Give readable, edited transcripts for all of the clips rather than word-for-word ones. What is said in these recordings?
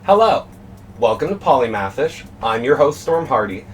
Hello, welcome to Polymath-ish. I'm your host Storm Hardy,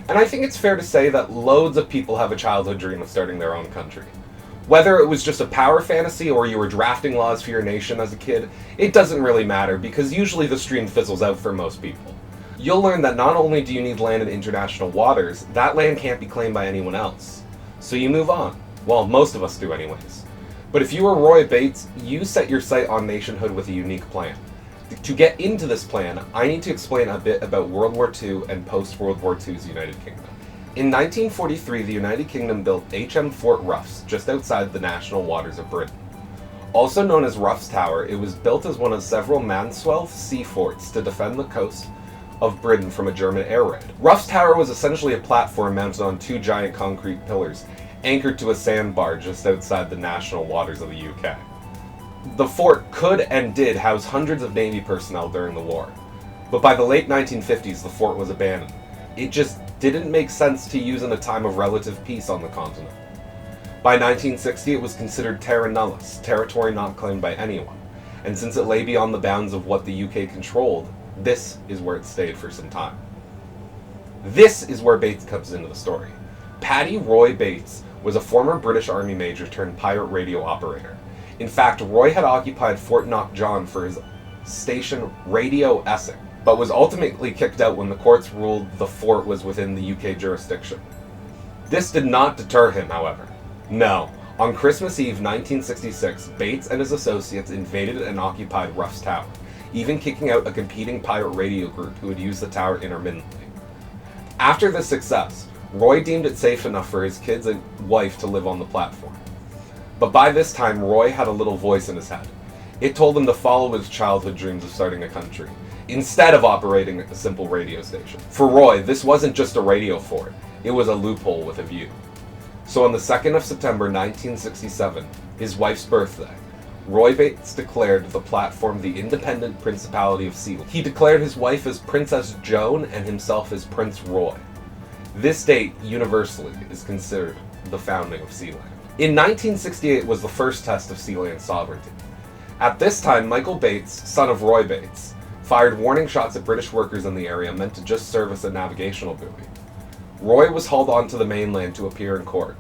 and I think it's fair to say that loads of people have a childhood dream of starting their own country. Whether it was just a power fantasy or you were drafting laws for your nation as a kid, it doesn't really matter because usually the stream fizzles out for most people. You'll learn that not only do you need land in international waters, that land can't be claimed by anyone else. So you move on. Well, most of us do anyways. But if you were Roy Bates, you set your sight on nationhood with a unique plan. To get into this plan, I need to explain a bit about World War II and post-World War II's United Kingdom. In 1943, the United Kingdom built HM Fort Ruffs just outside the national waters of Britain. Also known as Ruffs Tower, it was built as one of several Manswell sea forts to defend the coast of Britain from a German air raid. Ruffs Tower was essentially a platform mounted on two giant concrete pillars, anchored to a sandbar just outside the national waters of the UK. The fort could and did house hundreds of Navy personnel during the war, but by the late 1950s the fort was abandoned. It just didn't make sense to use in a time of relative peace on the continent. By 1960 it was considered terra nullius, territory not claimed by anyone, and since it lay beyond the bounds of what the UK controlled, this is where it stayed for some time. This is where Bates comes into the story. Paddy Roy Bates was a former British Army major turned pirate radio operator. In fact, Roy had occupied Fort Knockjohn for his station Radio Essex, but was ultimately kicked out when the courts ruled the fort was within the UK jurisdiction. This did not deter him, however. No, on Christmas Eve 1966, Bates and his associates invaded and occupied Ruffs Tower, even kicking out a competing pirate radio group who would use the tower intermittently. After this success, Roy deemed it safe enough for his kids and wife to live on the platform. But by this time, Roy had a little voice in his head. It told him to follow his childhood dreams of starting a country, instead of operating a simple radio station. For Roy, this wasn't just a radio fort, it was a loophole with a view. So on the 2nd of September 1967, his wife's birthday, Roy Bates declared the platform the independent Principality of Sealand. He declared his wife as Princess Joan and himself as Prince Roy. This date, universally, is considered the founding of Sealand. In 1968 was the first test of Sealand sovereignty. At this time, Michael Bates, son of Roy Bates, fired warning shots at British workers in the area meant to just serve as a navigational buoy. Roy was hauled onto the mainland to appear in court.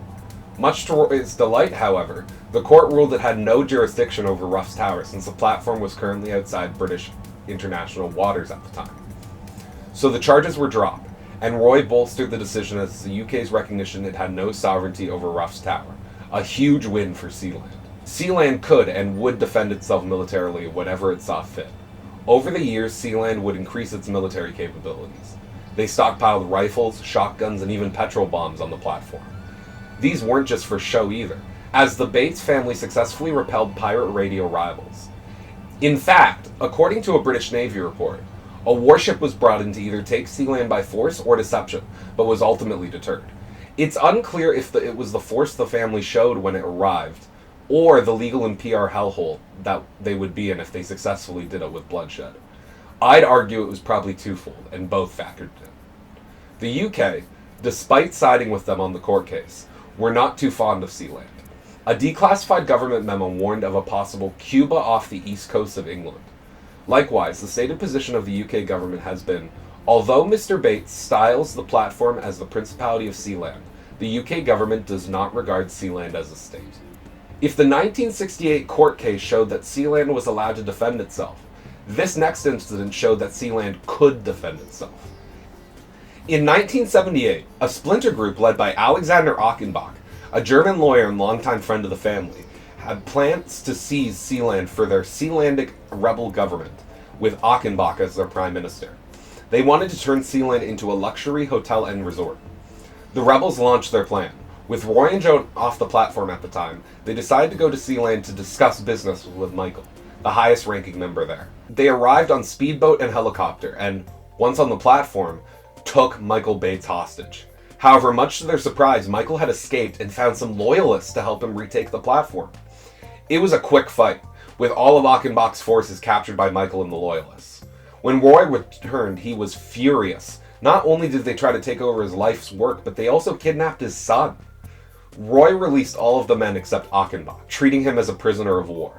Much to Roy's delight, however, the court ruled it had no jurisdiction over Ruffs Tower since the platform was currently outside British international waters at the time. So the charges were dropped, and Roy bolstered the decision as the UK's recognition it had no sovereignty over Ruffs Tower. A huge win for Sealand. Sealand could and would defend itself militarily whenever it saw fit. Over the years, Sealand would increase its military capabilities. They stockpiled rifles, shotguns, and even petrol bombs on the platform. These weren't just for show either, as the Bates family successfully repelled pirate radio rivals. In fact, according to a British Navy report, a warship was brought in to either take Sealand by force or deception, but was ultimately deterred. It's unclear if it was the force the family showed when it arrived, or the legal and PR hellhole that they would be in if they successfully did it with bloodshed. I'd argue it was probably twofold, and both factored in. The UK, despite siding with them on the court case, were not too fond of Sealand. A declassified government memo warned of a possible Cuba off the east coast of England. Likewise, the stated position of the UK government has been, although Mr. Bates styles the platform as the Principality of Sealand, the UK government does not regard Sealand as a state. If the 1968 court case showed that Sealand was allowed to defend itself, this next incident showed that Sealand could defend itself. In 1978, a splinter group led by Alexander Achenbach, a German lawyer and longtime friend of the family, had plans to seize Sealand for their Sealandic rebel government, with Achenbach as their prime minister. They wanted to turn Sealand into a luxury hotel and resort. The rebels launched their plan. With Roy and Joan off the platform at the time, they decided to go to Sealand to discuss business with Michael, the highest ranking member there. They arrived on speedboat and helicopter, and, once on the platform, took Michael Bates hostage. However, much to their surprise, Michael had escaped and found some loyalists to help him retake the platform. It was a quick fight, with all of Achenbach's forces captured by Michael and the loyalists. When Roy returned, he was furious. Not only did they try to take over his life's work, but they also kidnapped his son. Roy released all of the men except Achenbach, treating him as a prisoner of war.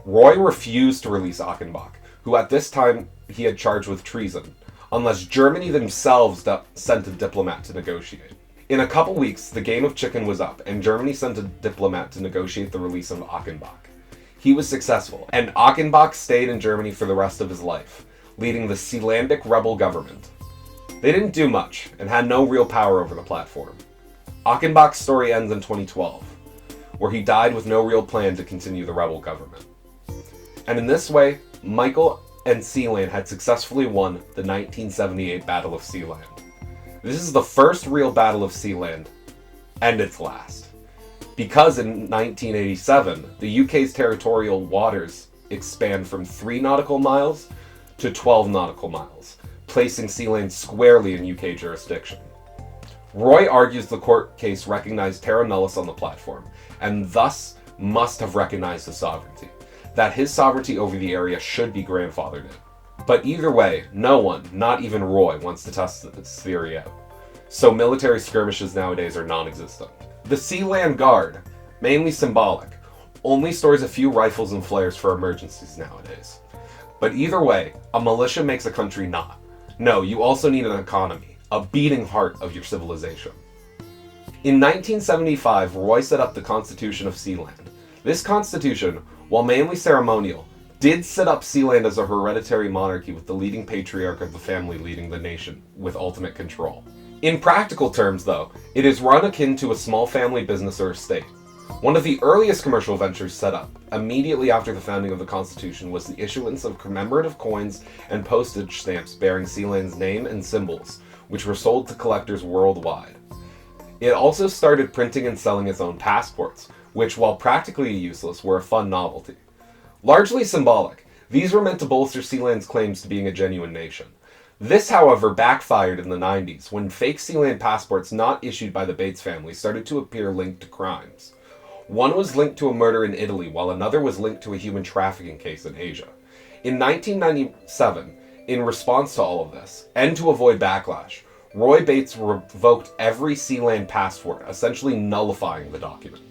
Roy refused to release Achenbach, who at this time he had charged with treason, unless Germany themselves sent a diplomat to negotiate. In a couple weeks, the game of chicken was up, and Germany sent a diplomat to negotiate the release of Achenbach. He was successful, and Achenbach stayed in Germany for the rest of his life, leading the Seelandic rebel government. They didn't do much, and had no real power over the platform. Achenbach's story ends in 2012, where he died with no real plan to continue the rebel government. And in this way, Michael and Sealand had successfully won the 1978 Battle of Sealand. This is the first real Battle of Sealand, and its last. Because in 1987, the UK's territorial waters expand from 3 nautical miles to 12 nautical miles, placing Sealand squarely in UK jurisdiction. Roy argues the court case recognized terra nullius on the platform, and thus must have recognized his sovereignty, that his sovereignty over the area should be grandfathered in. But either way, no one, not even Roy, wants to test this theory out, so military skirmishes nowadays are non-existent. The Sealand Guard, mainly symbolic, only stores a few rifles and flares for emergencies nowadays. But either way, a militia makes a country not. No, you also need an economy, a beating heart of your civilization. In 1975, Roy set up the Constitution of Sealand. This constitution, while mainly ceremonial, did set up Sealand as a hereditary monarchy with the leading patriarch of the family leading the nation, with ultimate control. In practical terms, though, it is run akin to a small family business or estate. One of the earliest commercial ventures set up, immediately after the founding of the Constitution, was the issuance of commemorative coins and postage stamps bearing Sealand's name and symbols, which were sold to collectors worldwide. It also started printing and selling its own passports, which, while practically useless, were a fun novelty. Largely symbolic, these were meant to bolster Sealand's claims to being a genuine nation. This, however, backfired in the 90s, when fake Sealand passports not issued by the Bates family started to appear linked to crimes. One was linked to a murder in Italy, while another was linked to a human trafficking case in Asia. In 1997, in response to all of this, and to avoid backlash, Roy Bates revoked every Sealand passport, essentially nullifying the document.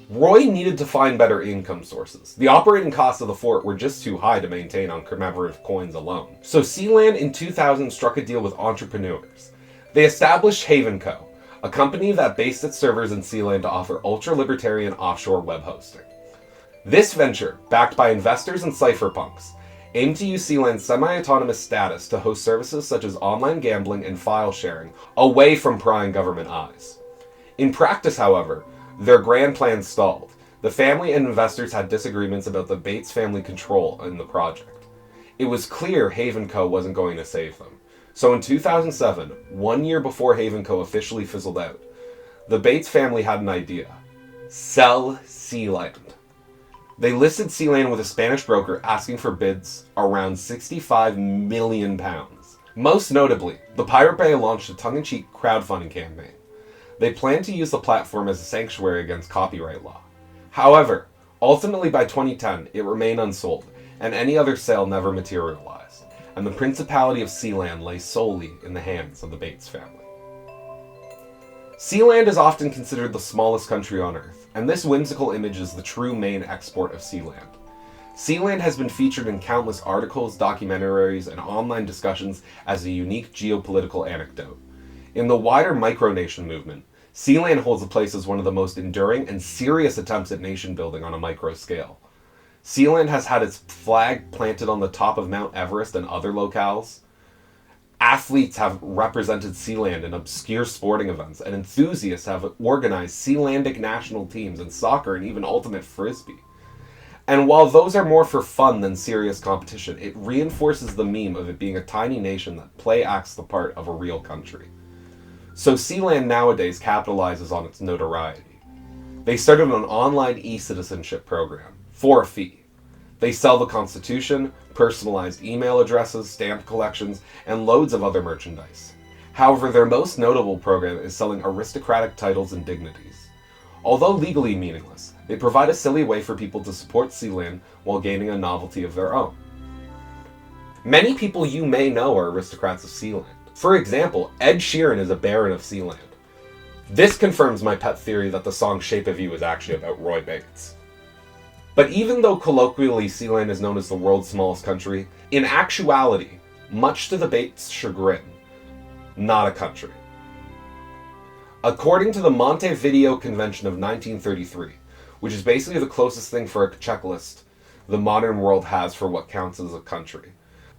Roy needed to find better income sources. The operating costs of the fort were just too high to maintain on commemorative coins alone. So Sealand in 2000 struck a deal with entrepreneurs. They established Haven Co., a company that based its servers in Sealand to offer ultra-libertarian offshore web hosting. This venture, backed by investors and cypherpunks, aimed to use Sealand's semi-autonomous status to host services such as online gambling and file sharing, away from prying government eyes. In practice, however, their grand plan stalled. The family and investors had disagreements about the Bates family control in the project. It was clear Haven Co. wasn't going to save them. So in 2007, 1 year before Haven Co. officially fizzled out, the Bates family had an idea. Sell Sealand. They listed Sealand with a Spanish broker asking for bids around £65 million. Most notably, the Pirate Bay launched a tongue-in-cheek crowdfunding campaign. They planned to use the platform as a sanctuary against copyright law. However, ultimately by 2010, it remained unsold, and any other sale never materialized, and the Principality of Sealand lay solely in the hands of the Bates family. Sealand is often considered the smallest country on Earth, and this whimsical image is the true main export of Sealand. Sealand has been featured in countless articles, documentaries, and online discussions as a unique geopolitical anecdote. In the wider micronation movement, Sealand holds a place as one of the most enduring and serious attempts at nation building on a micro scale. Sealand has had its flag planted on the top of Mount Everest and other locales. Athletes have represented Sealand in obscure sporting events, and enthusiasts have organized Sealandic national teams in soccer and even ultimate frisbee. And while those are more for fun than serious competition, it reinforces the meme of it being a tiny nation that play acts the part of a real country. So Sealand nowadays capitalizes on its notoriety. They started an online e-citizenship program, for a fee. They sell the Constitution, personalized email addresses, stamp collections, and loads of other merchandise. However, their most notable program is selling aristocratic titles and dignities. Although legally meaningless, they provide a silly way for people to support Sealand while gaining a novelty of their own. Many people you may know are aristocrats of Sealand. For example, Ed Sheeran is a baron of Sealand. This confirms my pet theory that the song Shape of You is actually about Roy Bates. But even though colloquially Sealand is known as the world's smallest country, in actuality, much to the Bates' chagrin, not a country. According to the Montevideo Convention of 1933, which is basically the closest thing for a checklist the modern world has for what counts as a country,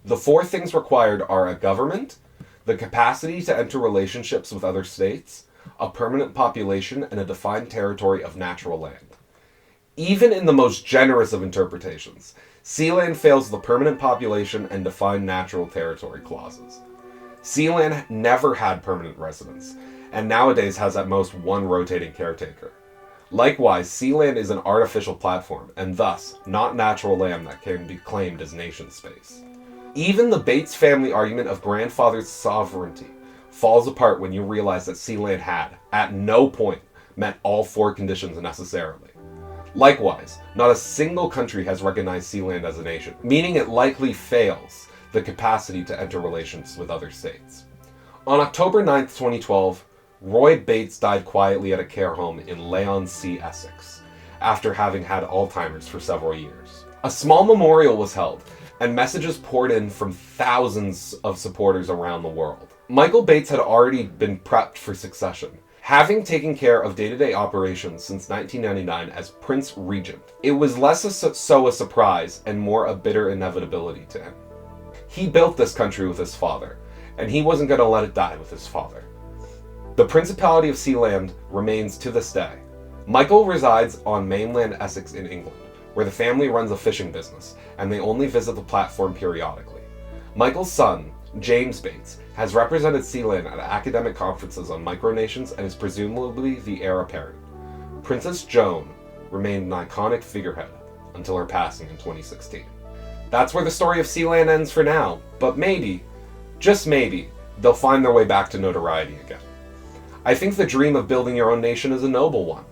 the 4 things required are a government, the capacity to enter relationships with other states, a permanent population, and a defined territory of natural land. Even in the most generous of interpretations, Sealand fails the permanent population and defined natural territory clauses. Sealand never had permanent residents, and nowadays has at most 1 rotating caretaker. Likewise, Sealand is an artificial platform, and thus not natural land that can be claimed as nation space. Even the Bates family argument of grandfather's sovereignty falls apart when you realize that Sealand had, at no point, met all 4 conditions necessarily. Likewise, not a single country has recognized Sealand as a nation, meaning it likely fails the capacity to enter relations with other states. On October 9, 2012, Roy Bates died quietly at a care home in Leigh-on-Sea, Essex, after having had Alzheimer's for several years. A small memorial was held, and messages poured in from thousands of supporters around the world. Michael Bates had already been prepped for succession, having taken care of day-to-day operations since 1999 as Prince Regent. It was less so a surprise and more a bitter inevitability to him. He built this country with his father, and he wasn't going to let it die with his father. The Principality of Sealand remains to this day. Michael resides on mainland Essex in England, where the family runs a fishing business, and they only visit the platform periodically. Michael's son, James Bates, has represented Sealand at academic conferences on micronations and is presumably the heir apparent. Princess Joan remained an iconic figurehead until her passing in 2016. That's where the story of Sealand ends for now, but maybe, just maybe, they'll find their way back to notoriety again. I think the dream of building your own nation is a noble one.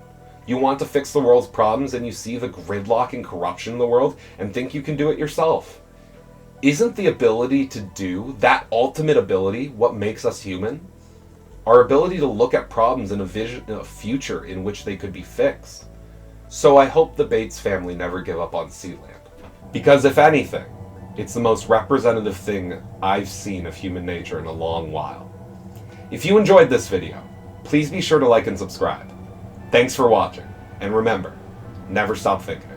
You want to fix the world's problems and you see the gridlock and corruption in the world and think you can do it yourself. Isn't the ability to do, that ultimate ability, what makes us human? Our ability to look at problems and envision a future in which they could be fixed. So I hope the Bates family never give up on Sealand. Because if anything, it's the most representative thing I've seen of human nature in a long while. If you enjoyed this video, please be sure to like and subscribe. Thanks for watching, and remember, never stop thinking.